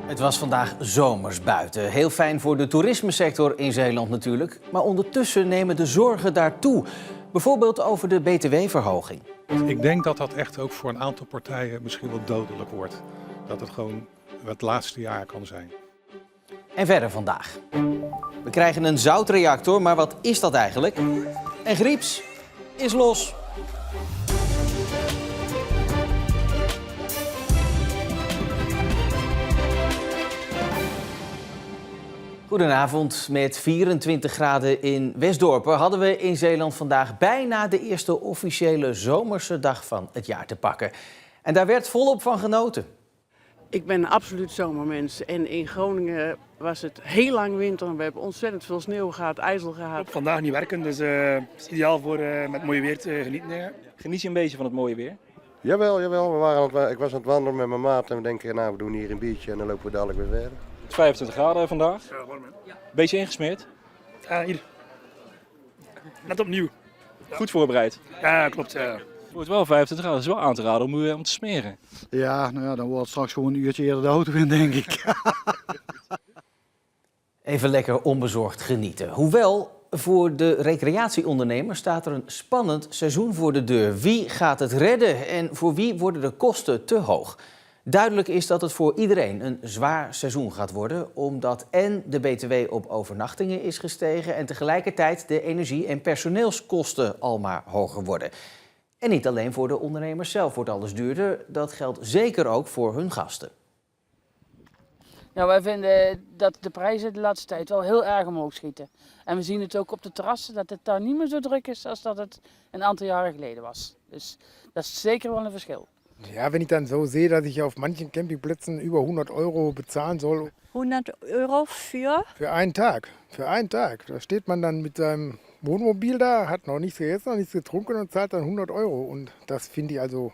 Het was vandaag zomers buiten. Heel fijn voor de toerismesector in Zeeland natuurlijk. Maar ondertussen nemen de zorgen daartoe. Bijvoorbeeld over de btw-verhoging. Ik denk dat dat echt ook voor een aantal partijen misschien wel dodelijk wordt. Dat het gewoon het laatste jaar kan zijn. En verder vandaag. We krijgen een zoutreactor, maar wat is dat eigenlijk? En Grieps is los. Goedenavond. Met 24 graden in Westdorpen hadden we in Zeeland vandaag bijna de eerste officiële zomerse dag van het jaar te pakken. En daar werd volop van genoten. Ik ben een absoluut zomermens en in Groningen was het heel lang winter. We hebben ontzettend veel sneeuw gehad, ijzel gehad. Vandaag niet werken, dus het is ideaal voor met mooie weer te genieten. Geniet je een beetje van het mooie weer? Jawel. Ik was aan het wandelen met mijn maat en we denken, nou, we doen hier een biertje en dan lopen we dadelijk weer verder. 25 graden vandaag. Ja, warm hè? Beetje ingesmeerd. Hier. Net opnieuw. Goed voorbereid. Ja, klopt. Het wordt wel 25 graden. Dat is wel aan te raden om te smeren. Ja, nou ja, dan wordt het straks gewoon een uurtje eerder de auto in, denk ik. Even lekker onbezorgd genieten. Hoewel, voor de recreatieondernemers staat er een spannend seizoen voor de deur. Wie gaat het redden en voor wie worden de kosten te hoog? Duidelijk is dat het voor iedereen een zwaar seizoen gaat worden, omdat en de btw op overnachtingen is gestegen en tegelijkertijd de energie- en personeelskosten al maar hoger worden. En niet alleen voor de ondernemers zelf wordt alles duurder, dat geldt zeker ook voor hun gasten. Nou, wij vinden dat de prijzen de laatste tijd wel heel erg omhoog schieten. En we zien het ook op de terrassen dat het daar niet meer zo druk is als dat het een aantal jaren geleden was. Dus dat is zeker wel een verschil. Ja, wenn ich dann so sehe, dass ich auf manchen Campingplätzen über 100 € bezahlen soll. 100 € für? Für einen Tag. Für einen Tag. Da steht man dann mit seinem Wohnmobil da, hat noch nichts gegessen, noch nichts getrunken und zahlt dann 100 €. Und das finde ich also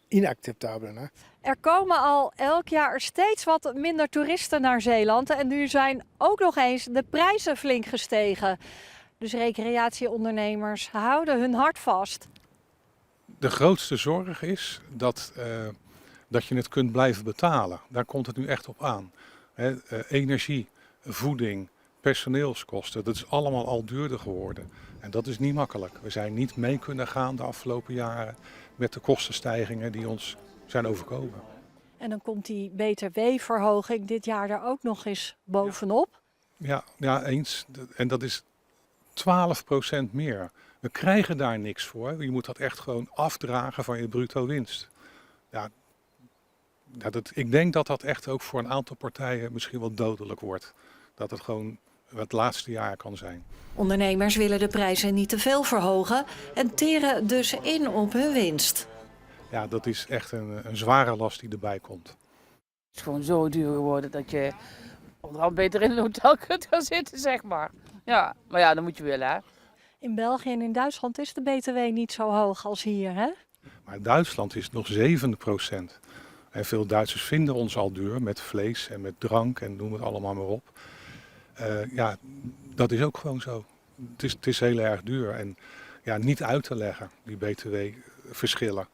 inacceptabel. Ne? Er komen al elk jaar steeds wat minder toeristen naar Zeeland. En nu zijn ook nog eens de prijzen flink gestegen. Dus recreatieondernemers houden hun hart vast. De grootste zorg is dat je het kunt blijven betalen. Daar komt het nu echt op aan. Energie, voeding, personeelskosten, dat is allemaal al duurder geworden. En dat is niet makkelijk. We zijn niet mee kunnen gaan de afgelopen jaren met de kostenstijgingen die ons zijn overkomen. En dan komt die btw-verhoging dit jaar er ook nog eens bovenop. Ja, eens. En dat is 12% meer. We krijgen daar niks voor. Je moet dat echt gewoon afdragen van je bruto winst. Ik denk dat dat echt ook voor een aantal partijen misschien wel dodelijk wordt. Dat het gewoon het laatste jaar kan zijn. Ondernemers willen de prijzen niet te veel verhogen en teren dus in op hun winst. Ja, dat is echt een zware last die erbij komt. Het is gewoon zo duur geworden dat je onderhand beter in een hotel kunt gaan zitten, zeg maar. Ja, maar ja, dat moet je willen, hè. In België en in Duitsland is de btw niet zo hoog als hier, hè? Maar in Duitsland is het nog 7%. En veel Duitsers vinden ons al duur met vlees en met drank en noem het allemaal maar op. Dat is ook gewoon zo. Het is heel erg duur en niet uit te leggen, die btw-verschillen.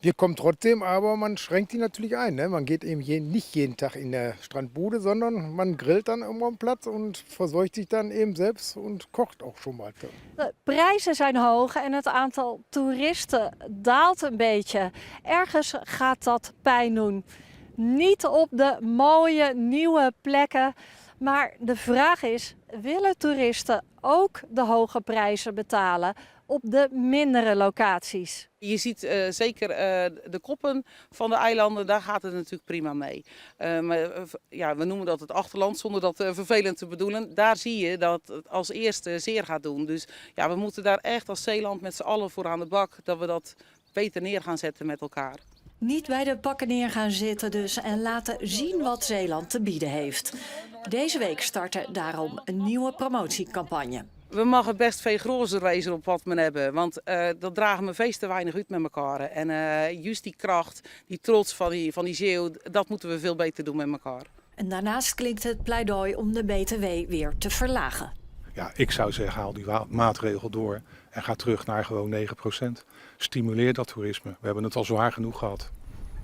Wir kommen trotzdem, aber man schränkt die natürlich ein. Ne? Man geht eben nicht jeden Tag in der Strandbude, sondern man grillt dann irgendwo am Platz und verzorgt sich dann eben selbst und kocht auch schon mal. De prijzen zijn hoog en het aantal toeristen daalt een beetje. Ergens gaat dat pijn doen. Niet op de mooie nieuwe plekken, maar de vraag is, willen toeristen ook de hoge prijzen betalen op de mindere locaties? Je ziet zeker de koppen van de eilanden, daar gaat het natuurlijk prima mee. Maar we noemen dat het achterland zonder dat vervelend te bedoelen. Daar zie je dat het als eerste zeer gaat doen. Dus ja, we moeten daar echt als Zeeland met z'n allen voor aan de bak, dat we dat beter neer gaan zetten met elkaar. Niet bij de pakken neer gaan zitten dus en laten zien wat Zeeland te bieden heeft. Deze week startte daarom een nieuwe promotiecampagne. We mogen best veel groter wezen op wat we hebben, want dat dragen we veel te weinig uit met elkaar. En juist die kracht, die trots van die Zeeuw, dat moeten we veel beter doen met elkaar. En daarnaast klinkt het pleidooi om de btw weer te verlagen. Ja, ik zou zeggen, haal die maatregel door en ga terug naar gewoon 9%. Stimuleer dat toerisme. We hebben het al zwaar genoeg gehad.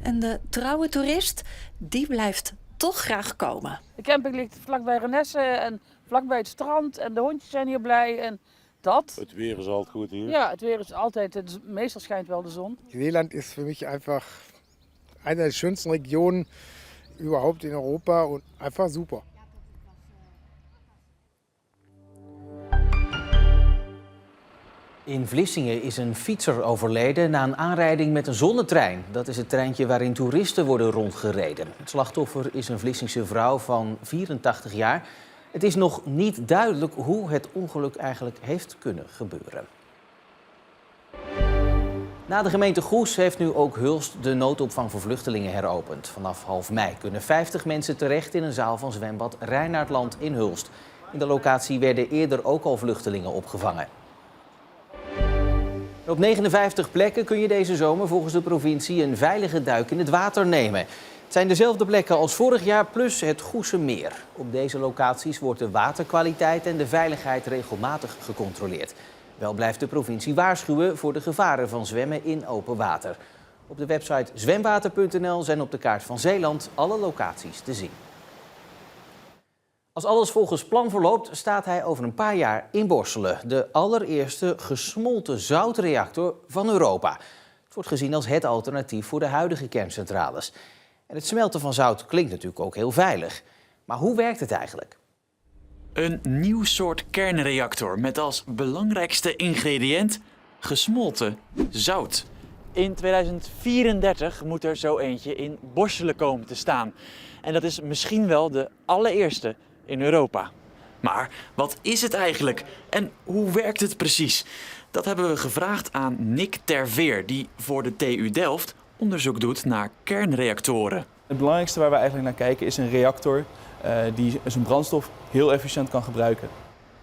En de trouwe toerist, die blijft toch graag komen. De camping ligt vlakbij Renesse en vlakbij het strand en de hondjes zijn hier blij en dat. Het weer is altijd goed hier. Ja, het weer is altijd, meestal schijnt wel de zon. Zeeland ist für mich einfach eine der schönsten Regionen überhaupt in Europa und einfach super. In Vlissingen is een fietser overleden na een aanrijding met een zonnetrein. Dat is het treintje waarin toeristen worden rondgereden. Het slachtoffer is een Vlissingse vrouw van 84 jaar. Het is nog niet duidelijk hoe het ongeluk eigenlijk heeft kunnen gebeuren. Na de gemeente Goes heeft nu ook Hulst de noodopvang voor vluchtelingen heropend. Vanaf half mei kunnen 50 mensen terecht in een zaal van zwembad Reinaardland in Hulst. In de locatie werden eerder ook al vluchtelingen opgevangen. Op 59 plekken kun je deze zomer volgens de provincie een veilige duik in het water nemen. Het zijn dezelfde plekken als vorig jaar plus het Goese Meer. Op deze locaties wordt de waterkwaliteit en de veiligheid regelmatig gecontroleerd. Wel blijft de provincie waarschuwen voor de gevaren van zwemmen in open water. Op de website zwemwater.nl zijn op de kaart van Zeeland alle locaties te zien. Als alles volgens plan verloopt, staat hij over een paar jaar in Borselen. De allereerste gesmolten zoutreactor van Europa. Het wordt gezien als het alternatief voor de huidige kerncentrales. En het smelten van zout klinkt natuurlijk ook heel veilig. Maar hoe werkt het eigenlijk? Een nieuw soort kernreactor met als belangrijkste ingrediënt gesmolten zout. In 2034 moet er zo eentje in Borselen komen te staan. En dat is misschien wel de allereerste in Europa. Maar wat is het eigenlijk en hoe werkt het precies? Dat hebben we gevraagd aan Nick Terveer, die voor de TU Delft onderzoek doet naar kernreactoren. Het belangrijkste waar we eigenlijk naar kijken is een reactor die zijn brandstof heel efficiënt kan gebruiken.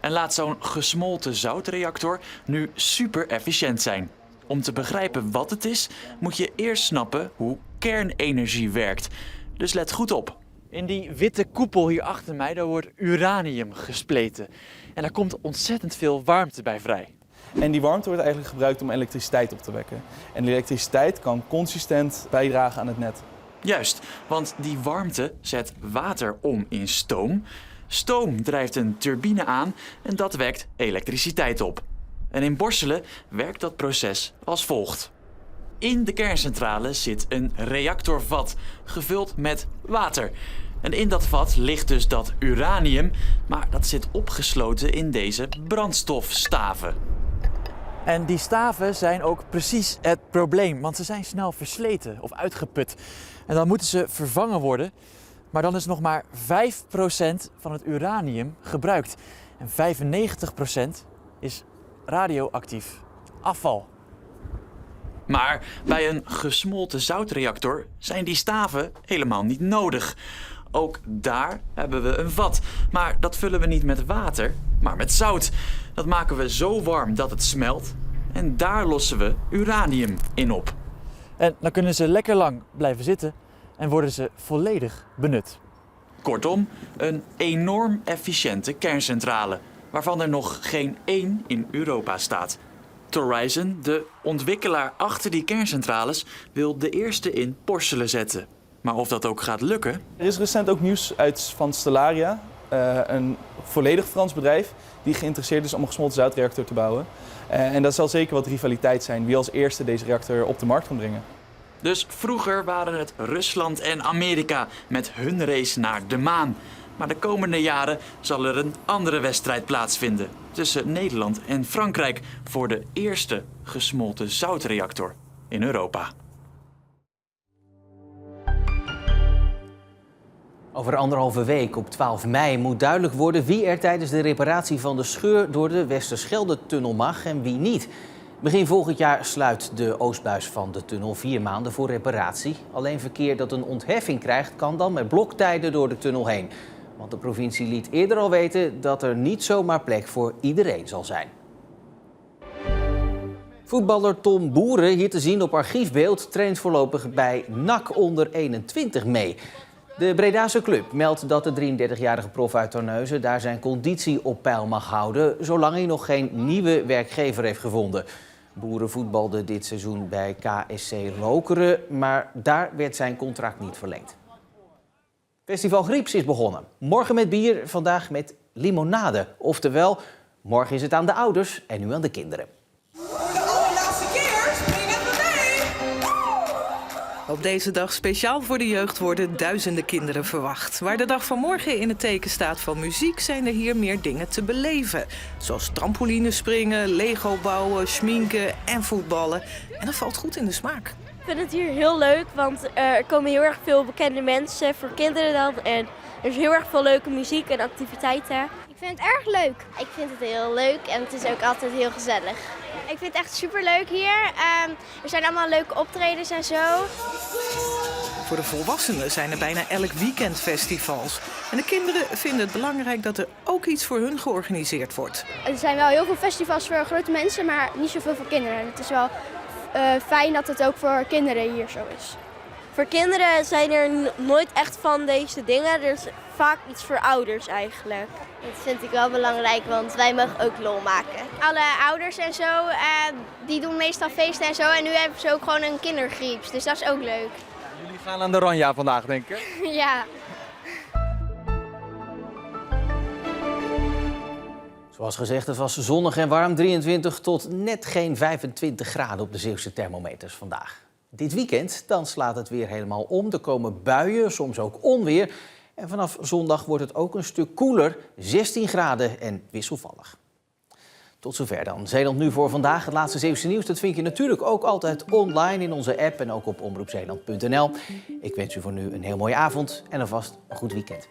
En laat zo'n gesmolten zoutreactor nu super efficiënt zijn. Om te begrijpen wat het is, moet je eerst snappen hoe kernenergie werkt. Dus let goed op. In die witte koepel hier achter mij, daar wordt uranium gespleten. En daar komt ontzettend veel warmte bij vrij. En die warmte wordt eigenlijk gebruikt om elektriciteit op te wekken. En die elektriciteit kan consistent bijdragen aan het net. Juist, want die warmte zet water om in stoom. Stoom drijft een turbine aan en dat wekt elektriciteit op. En in Borselen werkt dat proces als volgt. In de kerncentrale zit een reactorvat, gevuld met water. En in dat vat ligt dus dat uranium, maar dat zit opgesloten in deze brandstofstaven. En die staven zijn ook precies het probleem, want ze zijn snel versleten of uitgeput. En dan moeten ze vervangen worden, maar dan is nog maar 5% van het uranium gebruikt. En 95% is radioactief afval. Maar bij een gesmolten zoutreactor zijn die staven helemaal niet nodig. Ook daar hebben we een vat. Maar dat vullen we niet met water, maar met zout. Dat maken we zo warm dat het smelt. En daar lossen we uranium in op. En dan kunnen ze lekker lang blijven zitten en worden ze volledig benut. Kortom, een enorm efficiënte kerncentrale, waarvan er nog geen één in Europa staat. Thorizon, de ontwikkelaar achter die kerncentrales, wil de eerste in Borselen zetten. Maar of dat ook gaat lukken? Er is recent ook nieuws van Stellaria, een volledig Frans bedrijf die geïnteresseerd is om een gesmolten zoutreactor te bouwen. En dat zal zeker wat rivaliteit zijn wie als eerste deze reactor op de markt kan brengen. Dus vroeger waren het Rusland en Amerika met hun race naar de maan. Maar de komende jaren zal er een andere wedstrijd plaatsvinden tussen Nederland en Frankrijk voor de eerste gesmolten zoutreactor in Europa. Over 1,5 week, op 12 mei, moet duidelijk worden wie er tijdens de reparatie van de scheur door de Westerschelde-tunnel mag en wie niet. Begin volgend jaar sluit de oostbuis van de tunnel 4 maanden voor reparatie. Alleen verkeer dat een ontheffing krijgt kan dan met bloktijden door de tunnel heen. Want de provincie liet eerder al weten dat er niet zomaar plek voor iedereen zal zijn. Voetballer Tom Boeren, hier te zien op archiefbeeld, traint voorlopig bij NAC onder 21 mee. De Bredase club meldt dat de 33-jarige prof uit Terneuzen daar zijn conditie op peil mag houden, zolang hij nog geen nieuwe werkgever heeft gevonden. Boeren voetbalde dit seizoen bij KSC Lokeren, maar daar werd zijn contract niet verlengd. Festival Grieps is begonnen. Morgen met bier, vandaag met limonade. Oftewel, morgen is het aan de ouders en nu aan de kinderen. Op deze dag speciaal voor de jeugd worden duizenden kinderen verwacht. Waar de dag van morgen in het teken staat van muziek, zijn er hier meer dingen te beleven. Zoals trampolinespringen, Lego bouwen, schminken en voetballen. En dat valt goed in de smaak. Ik vind het hier heel leuk, want er komen heel erg veel bekende mensen voor kinderen dan. En er is heel erg veel leuke muziek en activiteiten. Ik vind het erg leuk. Ik vind het heel leuk en het is ook altijd heel gezellig. Ik vind het echt superleuk hier. Er zijn allemaal leuke optredens en zo. Voor de volwassenen zijn er bijna elk weekend festivals. En de kinderen vinden het belangrijk dat er ook iets voor hun georganiseerd wordt. Er zijn wel heel veel festivals voor grote mensen, maar niet zoveel voor kinderen. Het is wel fijn dat het ook voor kinderen hier zo is. Voor kinderen zijn er nooit echt van deze dingen. Er is vaak iets voor ouders eigenlijk. Dat vind ik wel belangrijk, want wij mogen ook lol maken. Alle ouders en zo, die doen meestal feesten en zo. En nu hebben ze ook gewoon een kindergrieps, dus dat is ook leuk. Jullie gaan aan de Ranja vandaag, denk ik? Ja. Zoals gezegd, het was zonnig en warm. 23 tot net geen 25 graden op de Zeeuwse thermometers vandaag. Dit weekend dan slaat het weer helemaal om. Er komen buien, soms ook onweer. En vanaf zondag wordt het ook een stuk koeler. 16 graden en wisselvallig. Tot zover dan. Zeeland nu voor vandaag. Het laatste Zeeuwse nieuws dat vind je natuurlijk ook altijd online in onze app en ook op omroepzeeland.nl. Ik wens u voor nu een heel mooie avond en alvast een goed weekend.